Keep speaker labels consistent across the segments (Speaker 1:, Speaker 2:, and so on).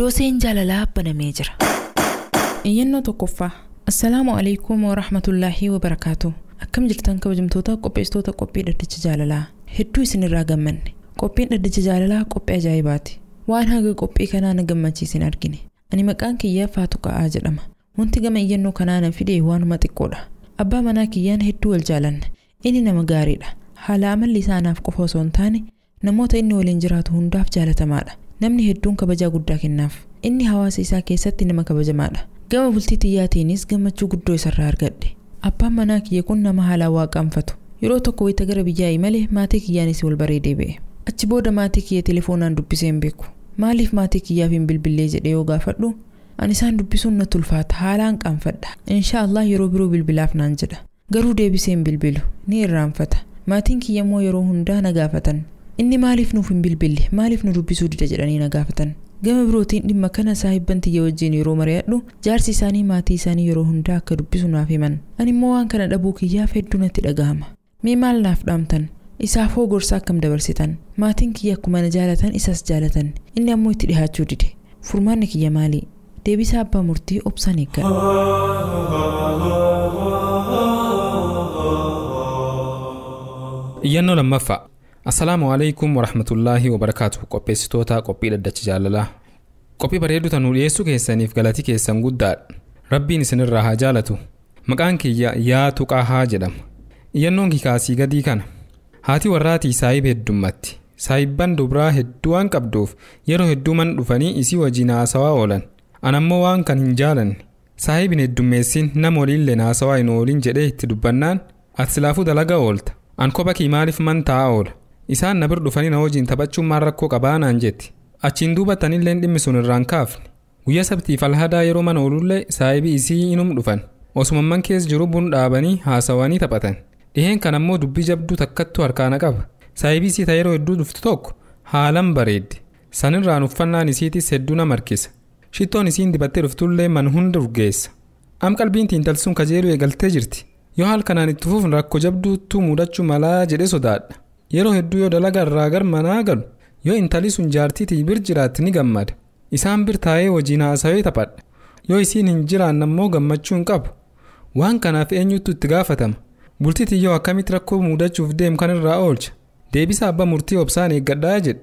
Speaker 1: dooseen jaalalaa banamee jira.
Speaker 2: Iyyannoo tokkoffaa. Assalaamu alaykum wa rahmatullaahi wa barakaatuh. Akkam jirtan kabajamtoota qopheessitoota qophii dhaddacha jaalalaa. Hedduu isinirraa gammanne. Qophiin dhaddacha jaalalaa qophii ajaa'ibaati. Waan haga qophii kanaa na gammachiisin argine. Ani maqaan kiyyaa Faatu Qa'aa jedhama. Wanti gama iyyannoo kanaa na fide waanuma xiqqoodha. Abbaa manaa kiyyaan hedduu wal jaalanna. Inni nama gaariidha. Haala amalli isaanaaf qofa osoo hin taane namoota inni waliin jiraatu hundaaf jaalatamaadha. Namni hedduun kabajaa guddaa kennaaf. Inni hawaasa isaa keessatti nama kabajamaadha. Gama bultii xiyyaatiinis gammachuu guddoo isarraa argadhe. Abbaan manaa kiyya kun nama haala waaqaanfatu. Yeroo tokko wayita gara biyyaa imale maatii kiyyaanis wal bareedee ba'e. Achi booda maatii kiyya telefoonaan dubbisee hin beeku. Maaliif maatii kiyyaaf hin bilbilee jedhee yoo gaafadhu, ani isaan dubbisuun natti ulfaata haalaan qaanfadha. Inshaallah yeroo biroo bilbilaaf naan jedha. Garuu deebisee hin bilbilu, ni irraanfata. Maatiin kiyya immoo yeroo hundaa na gaafatan. Inni maaliif nuuf hin bilbille, maaliif nu dubbisuu dida jedhanii na gaafatan. Gama birootiin dhimma kana saahibban tiyya wajjin yeroo mari'adhu, jaarsi isaanii maatii isaanii yeroo hundaa akka dubbisu naaf himan. Ani immoo waan kana dhabuu kiyyaaf hedduu natti dhagahama. Mee maal naaf dhaamtan? Isaaf hoo gorsa akkam dabarsitan? Maatiin kiyya akkuma na jaalatan isas jaalatan. Inni ammoo itti dhihaachuu dide. Furmaanni kiyya maali? Deebisa abbaa murtii obsaan eeggadha.
Speaker 3: Iyyannoo lammaffaa. Assalaamu alaykum wa rahmatullaahi wa barakaatuh. Qopheessitoota qophii dhaddacha jaalalaa. Qophii bareedduu tanuu dhiyeessuu keessaniif galatii keessan guddaadha. Rabbiin isinirraa haa jaalatu. Maqaan kiyya Yaatu Qa'aa jedhama. Iyyannoon kikaasii gadii kana. Haati warraatii saahib heddummatti. Saahibban dubraa hedduu waan qabduuf yeroo hedduu man dhufanii isii wajjin haasawaa oolan. Anammoo waan kan hin jaalanne. Saahibin heddummeessin nama waliillee haasawaa hin oolin jedhee itti dubbannaan ati silaafuu dalaga oolta. An kopha kii maaliif man taa'aa oola? Isaan na bir dhufanii na wajjin taphachuun maal rakkoo qabaanaan jetti. Achiin duubattanillee dhimmi sun irraan kaafne. Guyyaa sabtiif alhadaa yeroo mana oolullee saahibii isii inum dhufan. Osumamman keessa jiru bun dhaabanii haasawanii taphatan. Dhiheen kan ammoo dubbii jabduu takkattu harkaana qaba. Saahibii isii yeroo hedduu dhuftu tokko haalan bareeddi. Sanirraan uffannaan isiitis hedduu nama harkisa. Shittoon isiin dibattee dhuftullee man hunda urgeessa. Am qalbiin tiintalsuun kajeeluu eegaltee jirti. Yoo haal kanaan itti fufuun rakkoo jabduutu mudachuu malaa jedhee sodaadha. Yeroo hedduu yoo dalaga irraa gar manaa galu yoo intali sun jaartiitii bir jiraatti ni gammada. Isaan bir taa'ee wajjin haasawee taphadha. Yoo isiin hin jiraanne ammoo gammachuu hin qabu. Waan kanaaf eenyutu itti gaafatama? Bultiitii yoo akkamitti rakkoo mudachuuf deemu kan irraa oolcha? Deebisa abbaa murtii obsaan eeggadhaa jedha.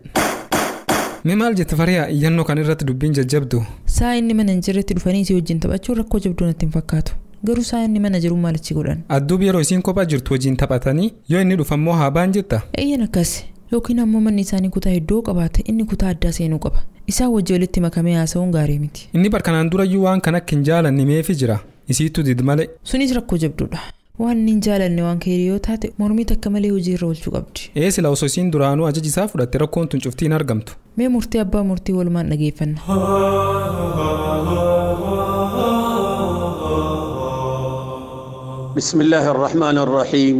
Speaker 3: Mee maal jette Fariyaa iyyannoo kan irratti dubbiin jajjabdu?
Speaker 1: Saa inni mana hin jirretti dhufanii isii wajjin taphachuun rakkoo jabduu natti hin fakkaatu. Garuu saa inni mana jiru maalichi godhan?
Speaker 3: Adduubi yeroo isiin kophaa jirtu wajjin taphatanii yoo inni dhufammoo haabaan jetta?
Speaker 1: Eeyyan akkas. Yookiin ammoo manni isaanii kutaa hedduu qabaate inni kutaa addaa seenuu qaba. Isaan wajjin walitti makamee haasa'uun gaarii miti.
Speaker 3: Inni barkanaan durayyuu waan kan akka hin jaalanne meefi jira? Isiitu did malee.
Speaker 1: Sunis rakkoo jabduudha. Waan inni hin jaalanne waan keerii yoo taate mormii takka malee hojii irra oolchuu qabdi.
Speaker 3: Sila osoo isiin duraanuu ajaji isaa fudhatte rakkoon tun cuftiin argamtu.
Speaker 1: Mee murtii abbaa murtii walumaan dhageeffanna.
Speaker 4: بسم الله الرحمن الرحيم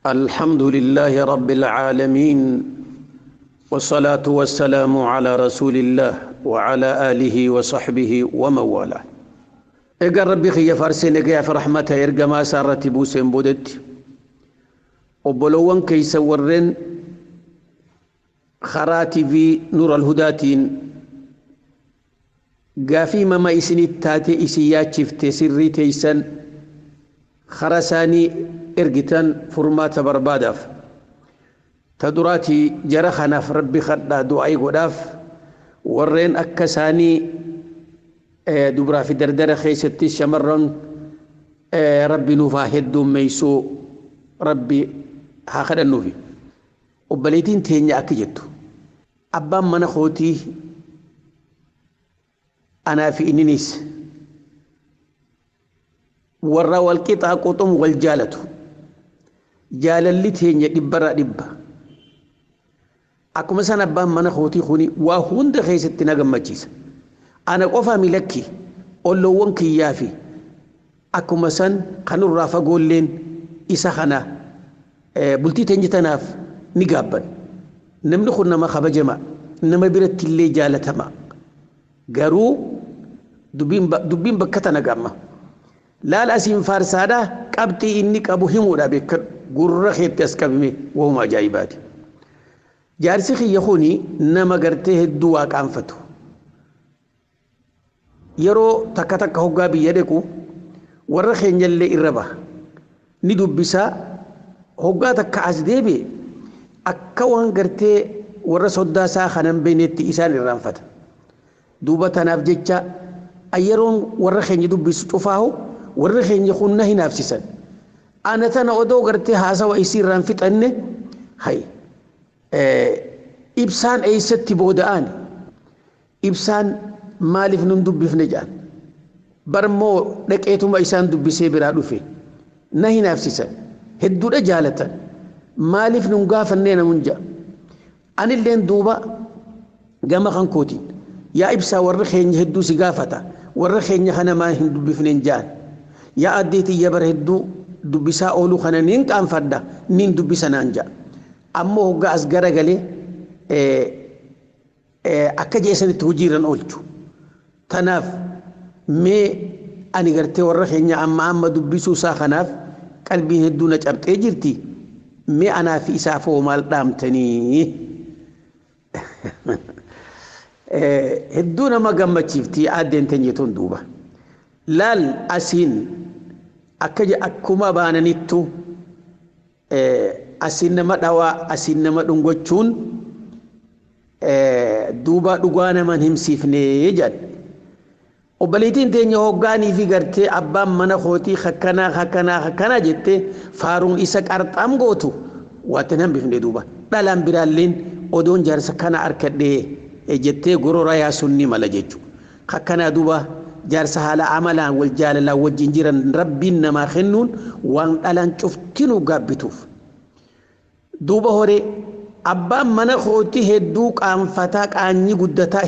Speaker 4: الحمد لله رب العالمين والصلاة والسلام على رسول الله وعلى آله وصحبه ومن والاه. اقر ربي خي فارسين اقيا في رحمته يرقى ما سارت بوسين بودت وبلوان كي سورن خراتي في نور الهداتين قافي مما إسني التاتي إسيات شفت سري تيسن خرساني إرقتان فرمات برباداف تدراتي جرخنا في ربي خدا دعاي قداف ورين أكساني دبرا في دردر خيستي شمرن ربي نفاهد ميسو ربي هاخد النوفي وبليتين تيني أكجتو أبام من خوتي أنا في إنينيس ورا والقطع قطم والجالة جاللتين يدبر دبا أكو مثلا أبان من خوتي خوني وهند خيستنا قمتشيس أنا قفا ملكي أولو وانكي يافي أكو مثلا خانو رافا قولين إسا خانا بلتي تنجتناف نقابا نمنخو نما خبجما نما برت اللي جالتما قارو دبين بكتنا قاما لا لازم فارسادا قبتي إنك أبو همودا بكر قرر خيب تسكبمي وهم عجائبات جارسي خي يخوني نما قرته الدواء كانفتو yeroo takka takka hoggaa biyya deeku warra keenyallee irra baha ni dubbisaa hoggaa takka as deebi'e akka waan gartee warra soddaa isaa kanan beeknetti isaan irraanfata duuba tanaaf jecha ayyeroon warra keenya dubbisu cufaahu warra keenya kunna hinaafsisan ana tana odoo gartee haasawa isii irraan fixanne hay ibsaan eessatti booda'an ibsaan maaliif nun dubbifne jedhan barmoo dhaqeetuma isaan dubbisee biraa dhufe na hinaafsisan hedduudha jaalatan maaliif nun gaafannee namun ja'a anilleen duuba gama kan kootiin yaa ibsaa warra keenya hedduu si gaafata warra keenya kana maa hin dubbifneen ja'an yaa addeetii yabar hedduu dubbisaa ooluu kana niin qaanfadha niin dubbisanaan ja'a ammoo hoggaa as garagalee akka jeesanitti hojiirran oolchu tanaaf mee ani gartee warra keenya amma dubbisuu isaa kanaaf qalbiin hedduu na cabxee jirti mee anaa fi isaaf hoo maal dhaamtanii hedduu nama gammachiiftii addeen teenyetuun duuba laal asiin akkuma baananittu asiin nama dhawaa asiin nama dhungochuun duuba dhugaa naman himsiifnee jedhan obboleettiin teenya hoggaanii fi gartee abbaan mana kootii hakkanaa jettee faaruun isa qarxaam gootu waatti hambifne duuba dhalaan biraalleen odoon jaarsa kana harkadhee jettee gorora yaasunni mala jechuudha hakkanaa duuba jaarsa haala amalaan wal jaalalaa wajjin jiran rabbiin namaa kennuun waan dhalaan cuftinuu gaabbituuf duuba horee abbaan mana kootii hedduu qaanfataa qaanyi guddataa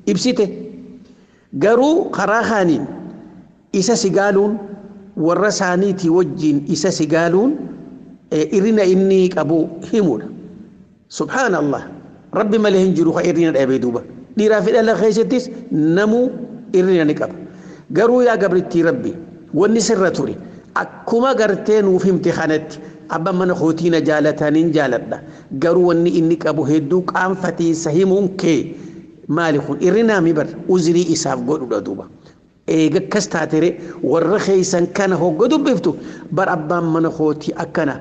Speaker 4: ibsite garuu karaa kaaniin isa sigaaluun warra isaaniitii wajjin isa sigaaluun irrina inni qabu himuudha subhaanallah rabbi malee hin jiru ka irrina dhabee duuba dhiiraa fi dhala keessattis namuu irrina ni qaba garuu yaa gabrittii rabbi wanni sirra ture akkuma gartee nuuf himte kanatti abbaan mana kootii na jaalataniin jaaladha garuu wanni inni qabu hedduu qaanfatiinsa himuun kee maali kun irrinaa mi bar uzrii isaaf godhudha duuba eega akkas taatere warra keeysan kana hogga dubbiftu bar abbaan mana kootii akkana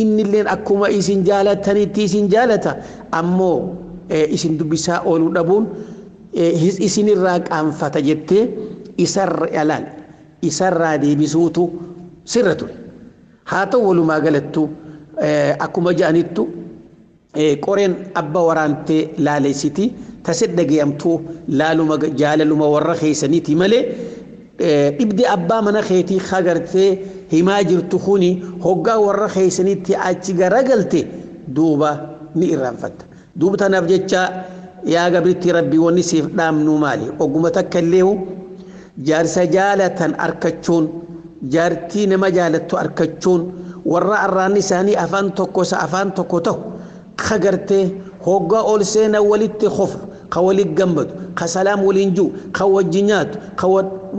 Speaker 4: innilleen akkuma isin jaalatanitti isin jaalata ammoo isin dubbisaa ooluu dhabuun isinirraa qaanfata jettee isarraa deebisuutu sirra ture haa ta'u walumaa galattu akkuma ja'anittu qoreen abba waraantee laaleessiti tasit dhagayamtuu laaluma jaalaluma warra keeysaniiti malee dhibdi abbaa mana keetii hagartee himaa jirtu kuni hoggaa warra keeysaniitti achi garagalte duuba ni irraanfatta duuba tanaaf jecha yaa gabritti rabbii wanni siif dhaamnu maali ogguma takka illeehu jaarsa jaalatan arkachuun jaartii nama jaalattu arkachuun warra arraan isaanii afaan tokko ta'u hagartee hoggaa ol seena walitti khofru ka walit gammadu ka salaam waliin jiru ka wajji nyaatu ka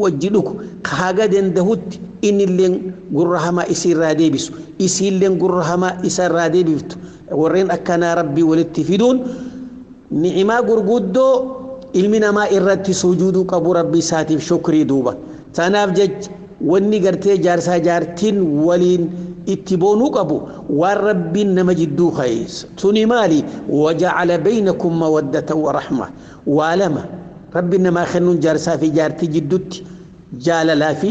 Speaker 4: wajji dhugu ka haga dandahutti innilleen gurra hamaa isiirraa deebisu isiilleen gurra hamaa isarraa deebiftu warreen akkanaa rabbii walitti fiduun ni'imaa gurguddoo ilmi namaa irratti sujuuduu qabu rabbii isaatiif shukrii duuba tanaaf jecha wanni gartee jaarsaa jaartiin waliin itti boonuu qabu waan rabbiin nama jidduu keeysa tuni maali waja'ala baynakum mawaddatan wa rahma waa lama rabbiin namaa kennuun jaarsaa fi jaartii jidduutti jaalalaa fi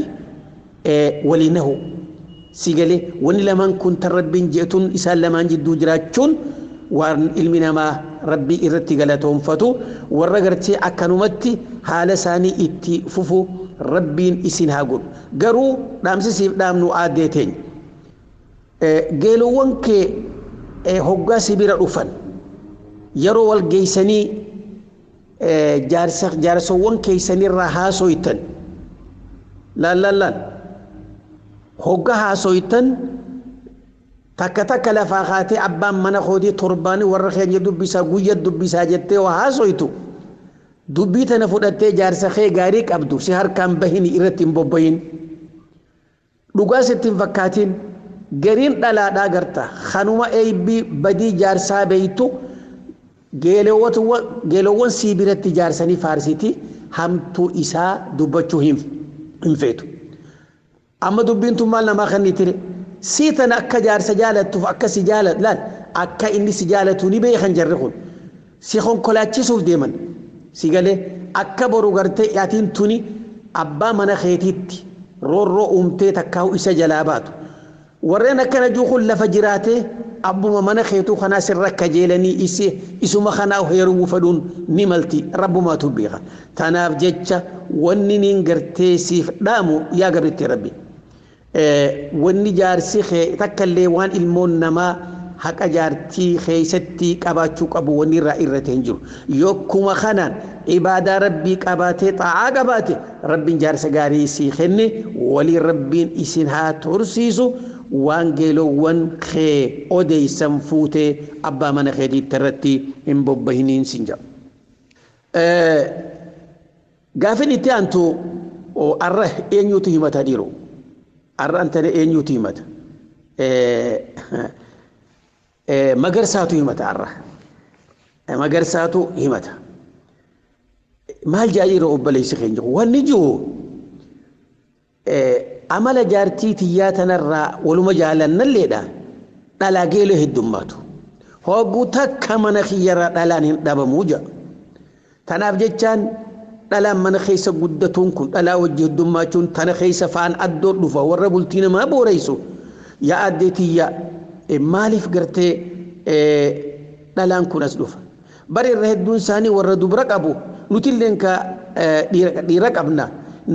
Speaker 4: waliinahu sigalee wanni lamaan kun tan rabbiin jeetun isaan lamaan jidduu jiraachuun waan ilmi namaa rabbii irratti galatoonfatu warra gartee akkanumatti haala isaanii itti fufu rabbiin isin haa godhu garuu dhaamsisiif dhaamnu aaddee teenya geelowwan kee hoggaa sibira dhufan yeroo wal geeysanii jaarsowwan keeysanirraa haasoytan laal hoggaa haasoytan takka lafaa kaatee abbaan mana kootii torbaanii warra keenya dubbisaa guyya dubbisaa jettee waa haasoytu dubbii tana fudhattee jaarsa kee gaarii qabdu si harkaan bahini irratti hin bobbayin dhugaa sitti hin fakkaatiin gariin dhalaadhaa garta kanuma eebbii badii jaarsaa beeytu geelowwan sii biratti jaarsanii faarsiti hamtuu isaa dubbachuu hin feetu amma dubbiin tun maal namaa kan tire siitan akka jaarsa jaalattuuf akka si jaalatu laal akka inni si jaalatu ni beekan jarri kun si konkolaachisuuf deeman si galee akka boru gartee yaatiin tuni abbaa mana keetiitti roorroo uumtee takkaa'u isa jalaa baatu warreen akkana juuqun lafa jiraatee abbuma mana keetuu kanaa sirra kajeelanii isuma kanaa heerumuu fedhuun ni malti rabbumaatu beeka tanaaf jecha wanni niin gartee siif dhaamu yaa gabritti rabbi wanni jaarsi takkallee waan ilmoon namaa haqa jaartii keessatti qabaachuu qabu wanni irraa irratee hin jiru yokkuma kanaan ibaadaa rabbii qabaatee xaa'aa qabaate rabbiin jaarsa gaarii sii kenne walii rabbiin isin haa tursiisu waan geelowwan kee odeysan fuutee abbaa mana keetiitti irratti hin bobbahiniin sin jedhu. Gaafin itti aantu arra eenyuutu himata dhiiru arra antane eenyuutu himata magarsaatu himata arra magarsaatu himata maal jaayiro obboleessi keenya wanni jiru amala jaartii tiyyaa tanarraa waluma jaalannalleedha dhalaa geeloo heddummaatu hogguu takka mana kiyyarraa dhalaan hin dhabamuu jedha tanaaf jechaan dhalaan mana keessa guddatuun kun dhalaa wajji heddummachuun tana keessa faan addoo dhufa warra bultii namaa booreysu yaa addee tiyyaa maaliif gartee dhalaan kun as dhufa bari irra hedduun isaanii warra dubra qabu nutilleen ka dhiira qabna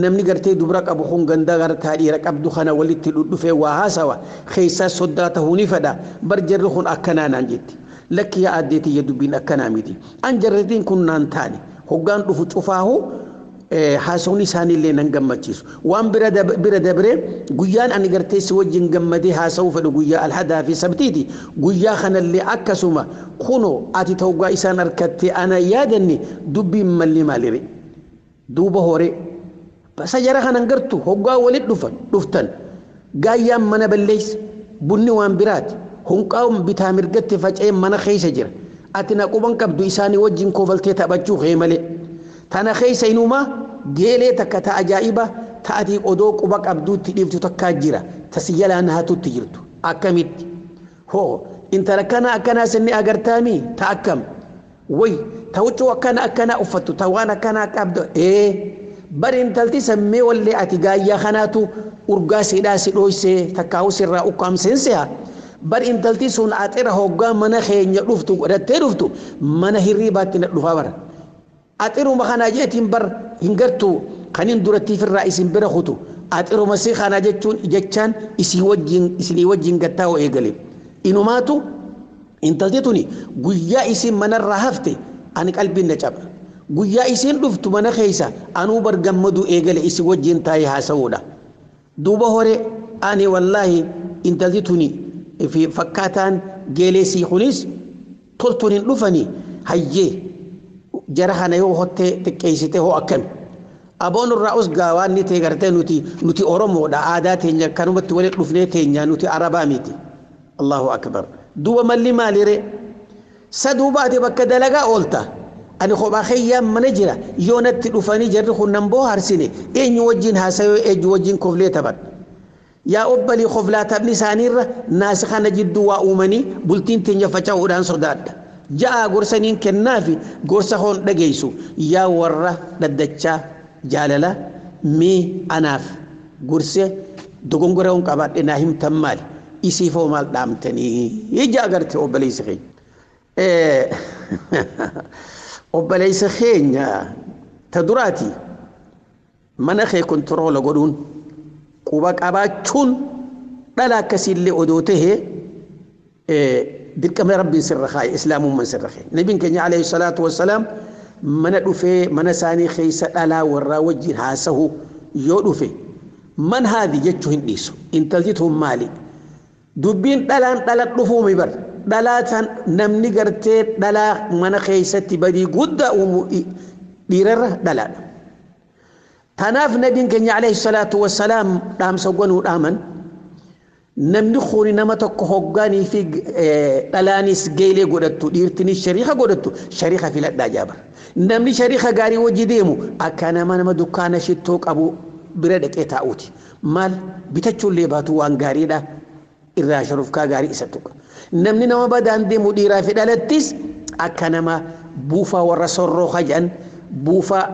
Speaker 4: namni gartee dubra qabu kun ganda gartaa dhiira qabdu kana walitti dhufee waa haasawa keessaa soddaa ta'uu ni fedha bar jarri kun akkanaa naan jetti lakki yaa addee tiyya dubbiin akkanaa miti an jarritiin kun naan taane hoggaan dhufu cufaahu haasawni isaaniillee nan gammachiisu waan bira dabre guyyaan ani gartee si wajjin gammadee haasawuu fedhu guyyaa alhadaa fi sabtiiti guyyaa kanallee akkasuma kuno ati tawgaa isaan harkattee ana yaadanni dubbiin malli maalire duuba hore sajara kanan gartu hoggaa walit dhuftan gaayyaan mana balleessa bunni waan biraati hunqaa'um bitaa mirgatti faca'ee mana keessa jira ati na quban qabdu isaanii wajjin kofaltee taphachuu kee malee tana keessa inumaa geelee takka ta ajaa'iba ta'atii odoo quba qabduutti dhiiftu takkaa jira tasiyyalaan haatutti jirtu akkamitti hoo intala kana akkanaa sinni agartaami ta akkam way ta huccuu akkana uffattu ta waan akkanaa qabdu bari intalti sammee wallee ati gaayyaa kanaatu urgaa sidhaa si dhooysee takkaa'u sirraa ukkaamseenseha bari intalti sun axira hoggaa mana keenya dhuftu godhattee dhuftu mana hirriibaatti na dhufaa bara axiruma kanaa jeetiin bar hin gartu kanin durattiif irraa isin bira kutu axiruma si kanaa jechaan isinii wajjin gattaa'u eegale inumaatu intalti tuni guyyaa isin manarraa hafte ani qalbiin na caba guyyaa isin dhuftu mana keessa anuu bar gammadu eegale isi wajjin taa'ee haasa'uudha duuba hore ani wallaahi intalti tuni fi fakkaataan geeleesii kunis toltuun hin dhufanii hayyee jara kana yoo hottee xiqqeessite hoo akkami aboon irraa us gaawaan ni ta'e gartee nuti oromoodha aadaa teenya kanumatti walitti dhufnee teenya nuti arabaa miti allahu akbar duuba malli maalire saduubaati bakka dalagaa oolta ani kophaa keeyyaan mana jira yoo natti dhufanii jarri kun nan booharsine eenyu wajjin haasayoo eenyu wajjin koflee taphan yaa obbalii koflaa taphni isaaniirra naasi kana jidduu waa uumanii bultiin teenya faca'uudhaan sodaadha ja'a gorsaniin kennaafi gorsa hoon dhageessu yaa warra dhaddachaa jaalala mee anaaf gorse dogongora hoon qabaadhe naa himtan maali isiifoo maal dhaamtanii ija agarte obboleessa keenya obboleessa keenya ta duraati mana kee kontiroola godhuun quba qabaachuun dhala akkasiillee odoo tahee dirqama rabbiin sirra kaa'e islaamummaan sirra kaa'e nabiin keenya alayhi salaatu wassalaam mana dhufee mana isaanii keessa dhalaa warraa wajjin haasahu yoo dhufe man haadhi jechuu hin dhiisu intalti tun maali dubbiin dhalaan dhala dhufuumi bar dhalaa tan namni gartee dhalaa mana keessatti badii guddaa uumu dhiirarra dhalaadha tanaaf nabiin keenya alayhi salaatu wassalaam dhaamsa gonuu dhaaman namni khuni nama tokko hoggaanii fi dhalaanis geelee godhattu dhiirtinis shariika godhattu shariika filadhaa jaabar namni shariika gaarii wajji deemu akka nama dukkaana shittoo qabu bira dhaqee taa'uuti maal bitachuullee baatu waan gaariidha irraa sharufkaa gaarii isa tuqa namni nama badaan deemu dhiiraa fi dhalattis akka nama buufaa warra sorroo kajan buufaa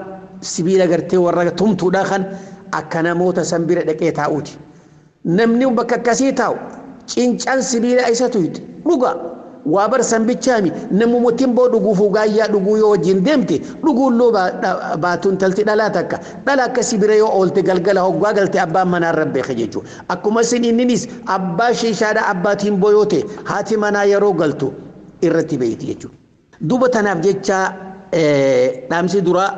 Speaker 4: sibiila gartee warra tumtuudha kan akka namoota san bira dhaqee taa'uuti namni bakka akkasii taa'u cincaan sibiila isatu dhuga waa barsan bichaami namumtiin boo dhuguufu gaayyaa dhuguu yoo wajjin deemte dhuguun loo baatuun talti dhalaa takka dhalaa akkasii bira yoo oolte galgala hoggaa galte abbaan manaa rabbeeke jechuudha akkuma sin inninis abbaa shiishaadha abbaatiin boyoote haati manaa yeroo galtu irratti beeyti jechuudha duba tanaaf jecha dhaamsi duraa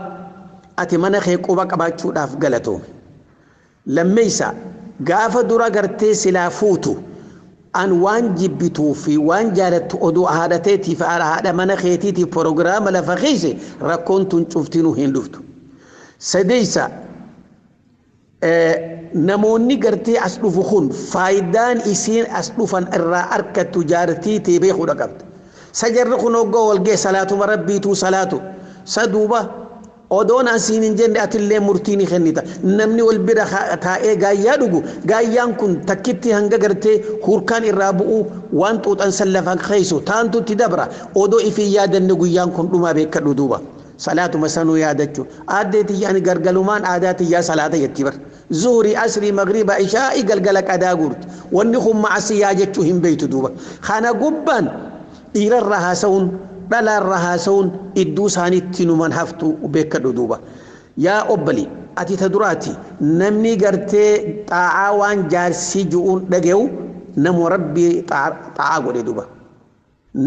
Speaker 4: ati mana kee quba qabaachuudhaaf galatoome lammeeysa gaafa dura gartee silaa fuutu an waan jibbituu fi waan jaalattu oduu haadhateetiif haadha mana keetiitiif proogiraama lafa keesse rakkoon tun cuftinuu hin dhuftu sadeeysa namoonni gartee as dhufu kun faayidaan isiin as dhufan irraa arkattu jaartii tee beekuudha qabda sajarri kun hoggoo walgee salaatuma rabbiituu salaatu saduuba odoon asiin hin jenne atillee murtiini kennita namni wal bira taa'ee gaayyaa dhugu gaayyaan kun takkitti hanga gartee hurkaan irraa bu'u waan xuuxan sallafan keeysu taantutti dabra odoo ifin yaadanne guyyaan kun dhumaa beekadhu duuba salaatuma sanuu yaadachuu aaddeeti yaani gargalumaan aadaati yaa salaata jetti bar zuhrii asrii magriba ishaa'i galgala qadaa guurti wanni kun macasiyaa jechuu hin beeytu duuba kana gubbaan dhiirarra haasa'uun dhalarra haasa'uun idduu isaaniitti numan haftu beekadhu duuba yaa obbali ati ta duraati namni gartee xaa'aa waan jaarsii ju'uun dhage'u namu rabbii xaa'aa godhe duuba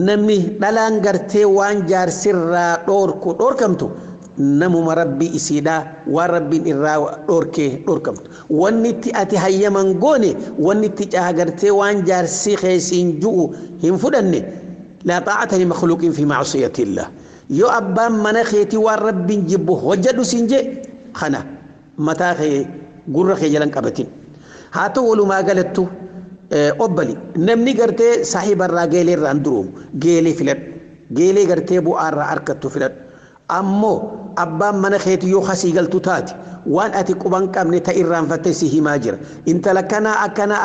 Speaker 4: namni dhalaan gartee waan jaarsirraa dhoorkamtu namuma rabbii isiidhaa waan rabbiin irraa dhoorkamtu wanni itti ati hayyaman goone wanni itti caagartee waan jaarsii keessiin ju'u hin fudhanne لا طاعة لمخلوق في معصية الله يو أبان مناخيتي والرب جبه وجدوا سنجي خنا متاخي قرخي جلن قبتين هاتو ولو ما قالتو أبلي نمني قرتي صاحب الراجيلي راندروم جيلي فلت جيلي قرتي بو أركتو فلت أمو أبان مناخيتي يو خسي قلتو تاتي وان أتي قبان كامني تإيران فتسيه ماجر انت لكنا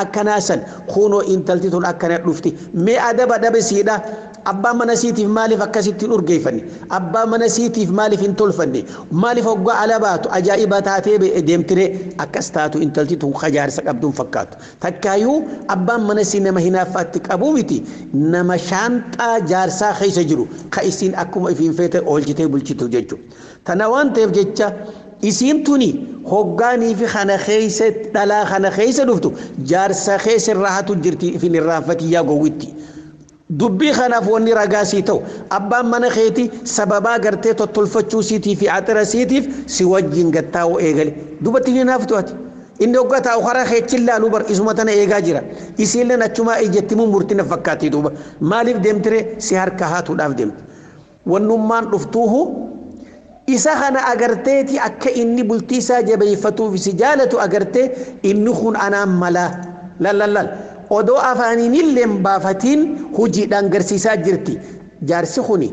Speaker 4: أكنا سن خونو انت لتتون أكنا لفتي مي أدب سيدا أبا منسيتي في مالي فكسيتي الأرقيفني أبا منسيتي في مالي فانتولفني مالي فوقع على باتو أجائبات هاتي ديمتري أكستاتو انتلتيتو خجار سكبدون فكاتو تكايو أبا منسي نما هنا فاتك أبومتي نما شانتا جارسا خيس جرو خيسين أكوم إفين فيتا أولجتي بلجتو ججو تنوان تيف ججا إسين توني هوغاني في خانا خيسة دلا خانا خيسة دفتو جارسا خيس الراحتو جرتي في الرافتي يا قويتي dubbii kanaaf wanni ragaa sii ta'u abbaan mana keeti sababaa gartee tottolfachuu siitii fi axira siitiif si wajjin gattaa'u eegale dubatti ni naaftu ati inni hoggaa taa'u karaa keechin laaluu bar isuma tana eegaa jira isiilleen achumaa ijjettimuu murtina fakkaatti duuba maaliif deemtire si harka haatuudhaaf deemte wannummaan dhuftuuhu isa kana agarteeti akka inni bultiisaa jabeeffatuuf si jaalatu agartee inni kun anaan malaa lallallal odoo afaaniinillee baafatiin hojiidhaan garsiisaa jirti jaarsi kuni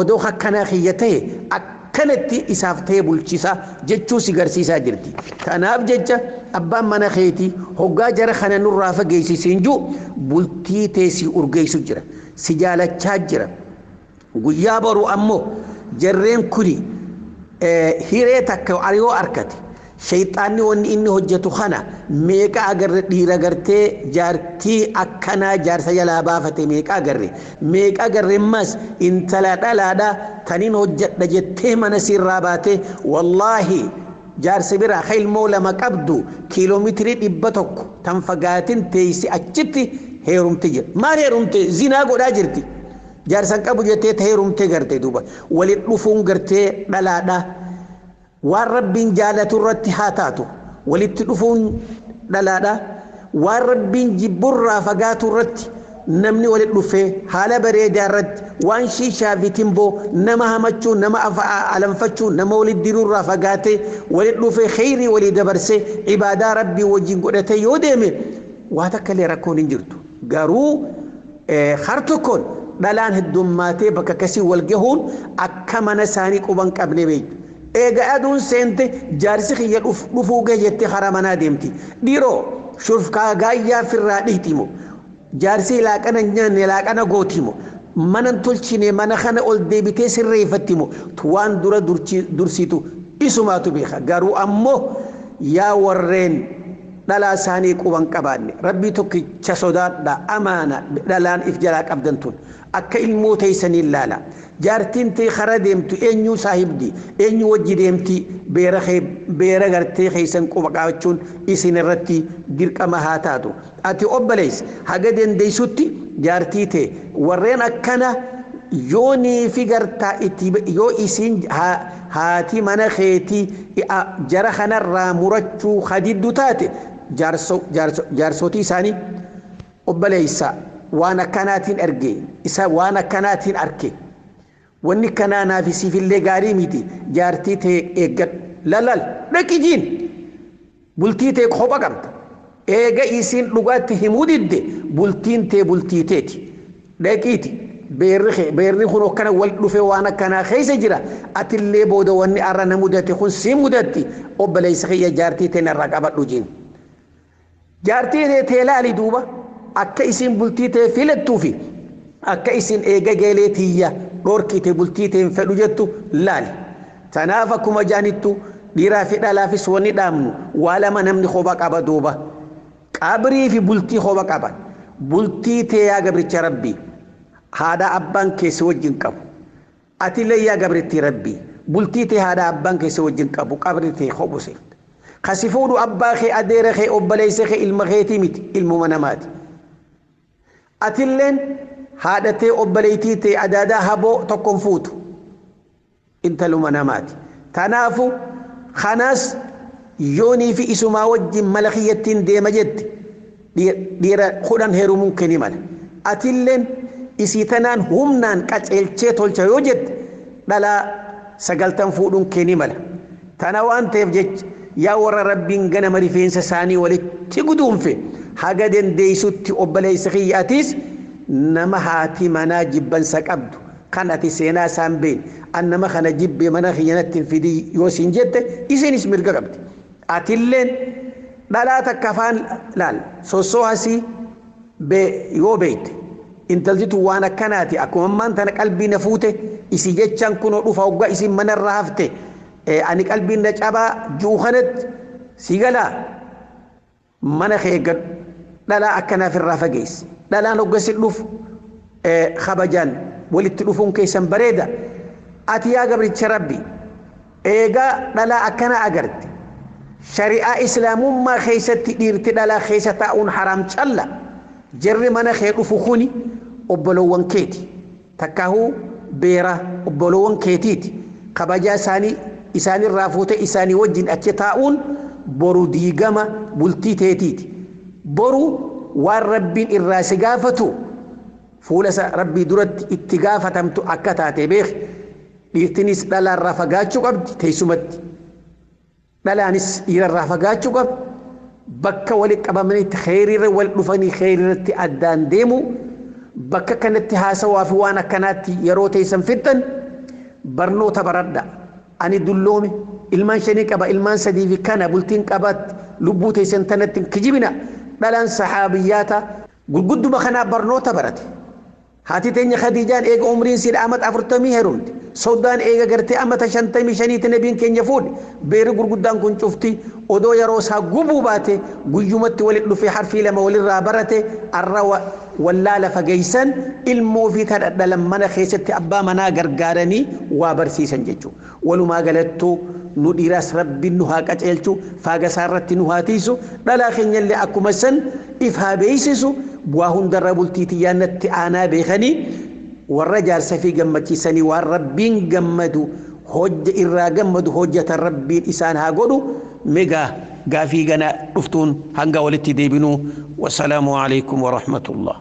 Speaker 4: odoo akkanaa kiyyatee akkanatti isaaf ta'e bulchisaa jechuu si garsiisaa jirti kanaaf jecha abbaan mana keetii hoggaa jara kana nurraa fageessisiin jiru bultii teessii urgeessu jira si jaalachaa jira guyyaa boru ammoo jarreen kuni hiree takka ariyoo arkate shayxaanni wanni inni hojjetu kana meeqa agarre dhiira gartee jaartii akkanaa jaarsa jalaa baafate meeqa agarre mas intala dhalaadha tanin hojjedha jettee mana sirraa baate wallaahi jaarsa biraa ilmoo lama qabdu kiiloomeetirii 100 tan fagaatin teessi achitti heerumte jira maal heerumte zinaa godhaa jirti jaarsan qabu jettee heerumte garte duuba walit dhufuun gartee dhalaadha waan rabbiin jaalatu irratti haa taatu walitti dhufuun dhalaadha waan rabbiin jibburraa fagaatu irratti namni walit dhufee haala bareedaa irratti waan shiishaa fi timboo nama hamachuu nama alanfachuu nama walit diruurraa fagaatee walit dhufee khayrii walii dabarsee ibaadaa rabbii wajjin godhatee yoo deeme waa takka illee rakkoon hin jirtu garuu har tokkoon dhalaan heddummaatee bakka kasii wal gahuun akka mana isaanii quban qabne beektu. Eega aduun seente jaarsi kiyya dhufuu gahee jettee hara manaa deemti. Dhiiroo shurfkaa gaayyaa firraa dhiitimo. Jaarsi laaqana nyaanne laaqana gootimo. Manan tolchine mana kana ol deebitee sirreeffattimo. Waan dura dursitu isumaatu beeka. Garuu ammoo yaa warreen dhalaa isaanii quban qabaanne rabbii tokkicha sodaadha amaana dhalaan if jalaa qabdan tun akka ilmoo teessanii ilaala. Jaartiin tee hara deemtu eenyu saahibdi eenyu wajji deemti beera gartee keessan quba qabachuun isin irratti dirqama haa taatu. Ati obboleessa haga dandeessutti jaartii tee warreen akkana yoonii fi gartaa itti yoo isin haati mana keetii jara kanarraa murachuu hadiddu taate jaarsotii isaanii obboleessa waan akkanaatiin arge isa waan akkanaatiin arke wanni kanaa naaf siifillee gaarii miti jaartii tee eeggadhu lalal dhaqijiin bultii tee kopha qabda eega isin dhugaatti himuu didde bultiin tee bultii teeti dhaqiiti beerri kun akkana wal dhufe waan akkanaa keessa jira atillee booda wanni arra na mudate kun si mudatti obboleessa kiyya jaartii tee narraa qabadhu jiin. Jaartii tee laali duuba akka isin bultii tee filattuufi akka isin eega geelee tiyya dhorkite bultii tee fedhu jettu laali. Tanaaf akkuma jaanittu dhiiraa fi dhalaafis wanni dhaamnu waa lama namni kopha qaba duuba. Qabrii fi bultii kopha qaban. Bultii tee yaa gabricha rabbii haadha abbaan keessa wajjin qabu. Atillee yaa gabritti rabbii bultii tee haadha abbaan keessa wajjin qabu qabrii tee kophuseef. خسفود أباخي أديرخي أبليسخي المخيتي مت الممنمات أتلين هادتي أبليتي أدادا هبو تقوم فوتو انت المنمات تنافو خناس يوني في اسما وجه ملخية ديما جد ديرا خدان هيرو ممكن مال أتلين إسيتنان همنان كتلچه تولچه يوجد دلا سقلتن فودون كنمال تناوان تفجج يا ورا ربين جنا مريفين ساني ولي تقدون في حاجة ديسوتي أبليس خياتيس نما هاتي منا جبن سكبد كانت سينا سامبين أنما خنا جب منا خيانات في دي يوسين جت إيشين اسمه قبد أتلين لا تكفان لا سوسواسي بيو بيت انتلجت وانا كناتي أكو من تنك قلبي نفوته إسي جتشان كنو رفاوغا إسي من الرهفته أني قلبي نجابا جوخنت سيغلا من خيقر لا أكنا في الرافقيس لا نقص اللوف خبجان ولتلوفون كيسان بريدة أتيا قبل ربي إيغا لا أكنا أقرد شريعة إسلام ما خيست ديرت لا خيست أون حرام تشلا جري من خير فخوني أبلوان كيتي تكاهو بيرا أبلوان كيتيتي خبجا ساني إساني الرافوتة إساني وجن أكتاؤون برو ديقما بلتي تيتيت برو والربين الراسقافتو فولس ربي درت اتقافتمتو أكتاتي بيخ ليرتنس دالا الرافقاتشو قبد تيسمت دالا نس إلى الرافقاتشو قبد بكا ولك أبامني خيري والنفني خيري أدان ديمو بكا كانت تهاسا وافوانا كانت يروتي سنفتن برنو تبرد أني دلومي إلمان شنيك أبا إلمان سديفي كان بلتين كبات لبوتي سنتنت كجبنا دلان صحابياتا قد بخنا برنو تبرد هاتي تنيا خديجان إيق عمرين سير أمت أفرتمي هيروند سودان إيقا قرتي أمت شنتمي شنيت نبين كين يفود بير قدان كن شفتي ودو يروسها قبو باتي قيومت ولد في حرفي لما ولد رابرتي الروا ولا لفجيسن الموفيت هذا لما نخيست أبا منا غرغارني وابرسيسن جيتشو ولو ما قالتو نديراس ربي نها كتلتو فاغسارت نهاتيسو لا خين اللي أكو مسن إفها بيسسو بواهن دربول تيتيانت أنا بيخني والرجال سفي جمتي سني والربين جمدو هج إرا جمدو هجة الربين إسان هاقودو ميغا غافي غنا رفتون هنغا ولتي ديبنو والسلام عليكم ورحمة الله